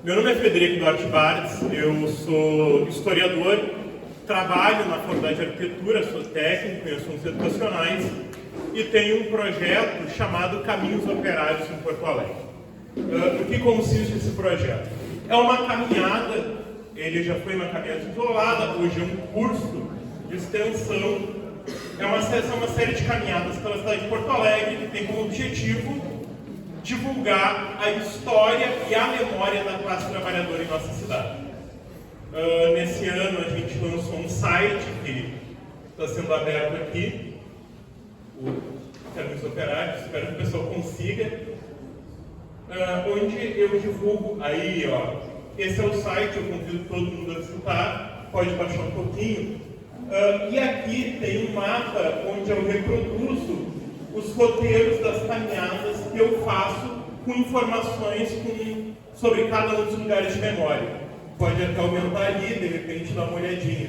Meu nome é Frederico Duarte Bartz, eu sou historiador, trabalho na Faculdade de Arquitetura, sou técnico em assuntos educacionais e tenho um projeto chamado Caminhos Operários em Porto Alegre. O que consiste esse projeto? É uma caminhada, ele já foi uma caminhada isolada, hoje é um curso de extensão, é uma série de caminhadas pela cidade de Porto Alegre que tem como objetivo divulgar a história e a memória da classe trabalhadora em nossa cidade. Nesse ano a gente lançou um site que está sendo aberto aqui, o Caminhos Operários, espero que o pessoal consiga, onde eu divulgo aí, ó, esse é o site, eu convido todo mundo a visitar, pode baixar um pouquinho, e aqui tem um mapa onde eu reproduzo os roteiros das caminhadas que eu faço com informações sobre cada um dos lugares de memória. Pode até aumentar ali, de repente dar uma olhadinha.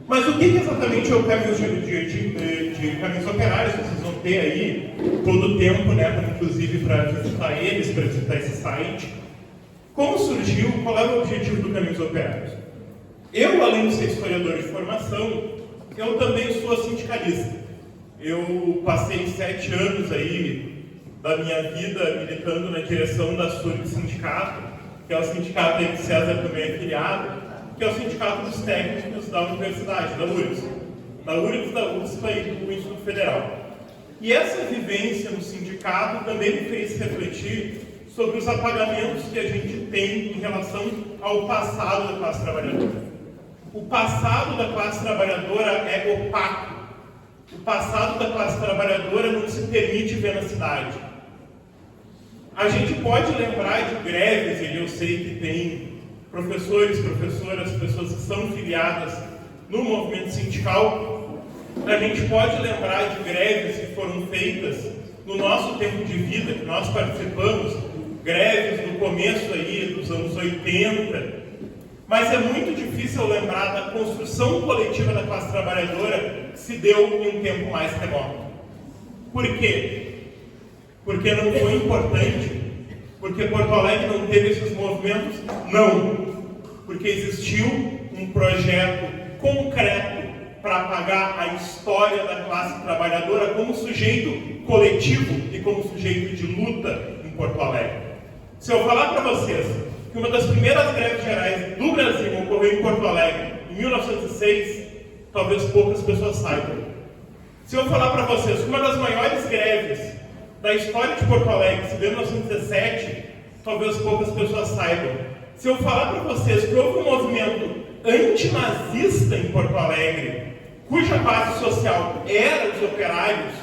Mas o que exatamente é o Caminhos de Caminhos Operários? Vocês vão ter aí todo o tempo, né, inclusive para visitar eles, para visitar esse site. Como surgiu? Qual era o objetivo do Caminhos Operários? Eu, além de ser historiador de formação, eu também sou sindicalista. Eu passei 7 anos aí da minha vida militando na direção da SURG Sindicato, que é o sindicato aí que César também é filiado, que é o sindicato dos técnicos da universidade, da URGS. Da URGS, da USP e do Instituto Federal. E essa vivência no sindicato também me fez refletir sobre os apagamentos que a gente tem em relação ao passado da classe trabalhadora. O passado da classe trabalhadora é opaco. O passado da classe trabalhadora não se permite ver na cidade. A gente pode lembrar de greves, e eu sei que tem professores, professoras, pessoas que são filiadas no movimento sindical. A gente pode lembrar de greves que foram feitas no nosso tempo de vida, que nós participamos, greves no começo aí dos anos 80, mas é muito difícil lembrar da construção coletiva da classe trabalhadora que se deu em um tempo mais remoto. Por quê? Porque não foi importante? Porque Porto Alegre não teve esses movimentos? Não. Porque existiu um projeto concreto para apagar a história da classe trabalhadora como sujeito coletivo e como sujeito de luta em Porto Alegre. Se eu falar para vocês que uma das primeiras greves gerais do Brasil ocorreu em Porto Alegre em 1906, talvez poucas pessoas saibam. Se eu falar para vocês que uma das maiores greves da história de Porto Alegre se deu em 1917, talvez poucas pessoas saibam. Se eu falar para vocês que houve um movimento antinazista em Porto Alegre, cuja base social era os operários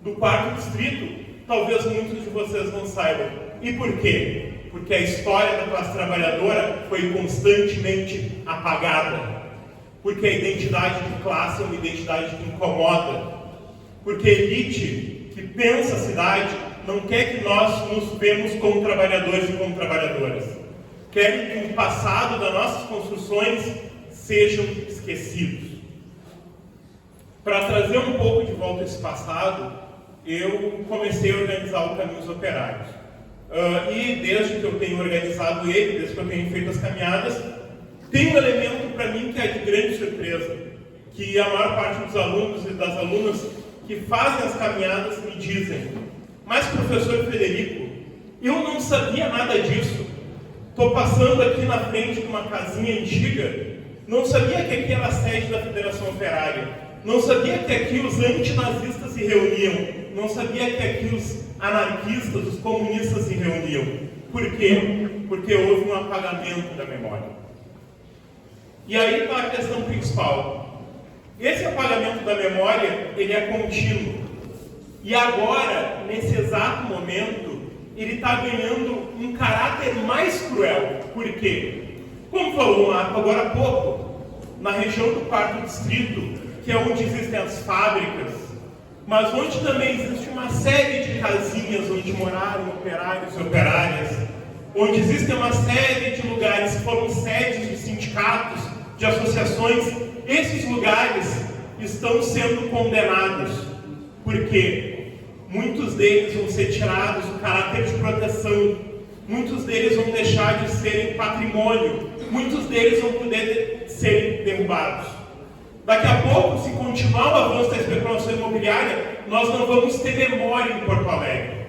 do 4º Distrito, talvez muitos de vocês não saibam. E por quê? Porque a história da classe trabalhadora foi constantemente apagada. Porque a identidade de classe é uma identidade que incomoda. Porque a elite que pensa a cidade não quer que nós nos vemos como trabalhadores e como trabalhadoras. Querem que o passado das nossas construções sejam esquecidos. Para trazer um pouco de volta esse passado, eu comecei a organizar o Caminhos Operários. E desde que eu tenho organizado ele, desde que eu tenho feito as caminhadas, tem um elemento para mim que é de grande surpresa, que a maior parte dos alunos e das alunas que fazem as caminhadas me dizem: mas professor Frederico, eu não sabia nada disso. Estou passando aqui na frente de uma casinha antiga, não sabia que aqui era a sede da Federação Operária, não sabia que aqui os antinazistas se reuniam, não sabia que aqui os anarquistas, os comunistas se reuniam. Por quê? Porque houve um apagamento da memória. E aí está a questão principal. Esse apagamento da memória, ele é contínuo. E agora, nesse exato momento, ele está ganhando um caráter mais cruel. Por quê? Como falou agora há pouco, na região do 4º Distrito, que é onde existem as fábricas, mas onde também existe uma série de casinhas onde moraram operários e operárias, onde existem uma série de lugares que foram sedes de sindicatos, de associações, esses lugares estão sendo condenados. Por quê? Muitos deles vão ser tirados do caráter de proteção, muitos deles vão deixar de serem patrimônio, muitos deles vão poder ser derrubados. Daqui a pouco, se continuar o avanço da especulação imobiliária, nós não vamos ter memória em Porto Alegre.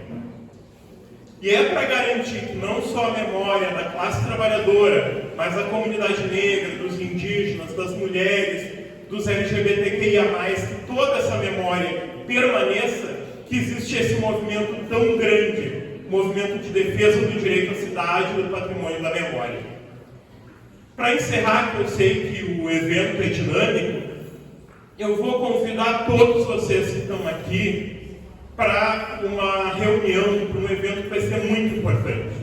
E é para garantir que não só a memória da classe trabalhadora, mas da comunidade negra, dos indígenas, das mulheres, dos LGBTQIA+, que toda essa memória permaneça, que existe esse movimento tão grande, movimento de defesa do direito à cidade e do patrimônio da memória. Para encerrar, que eu sei que o evento é dinâmico, eu vou convidar todos vocês que estão aqui para uma reunião, para um evento que vai ser muito importante.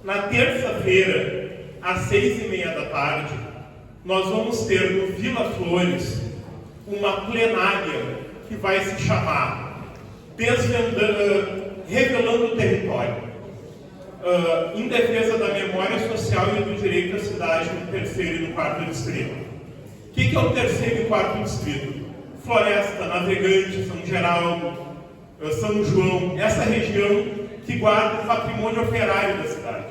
Na terça-feira, às 6h30 da tarde, nós vamos ter no Vila Flores uma plenária que vai se chamar Revelando o Território, em defesa da memória social e do direito à cidade no 3º e no 4º distrito. O que é o 3º e 4º distrito? Floresta, Navegante, São Geraldo, São João, essa região que guarda o patrimônio operário da cidade.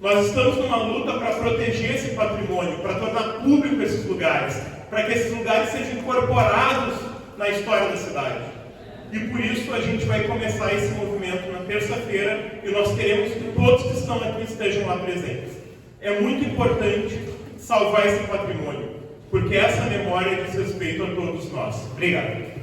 Nós estamos numa luta para proteger esse patrimônio, para tornar público esses lugares, para que esses lugares sejam incorporados na história da cidade. E por isso a gente vai começar esse movimento na terça-feira e nós queremos que todos que estão aqui estejam lá presentes. É muito importante salvar esse patrimônio, porque essa memória diz respeito a todos nós. Obrigado.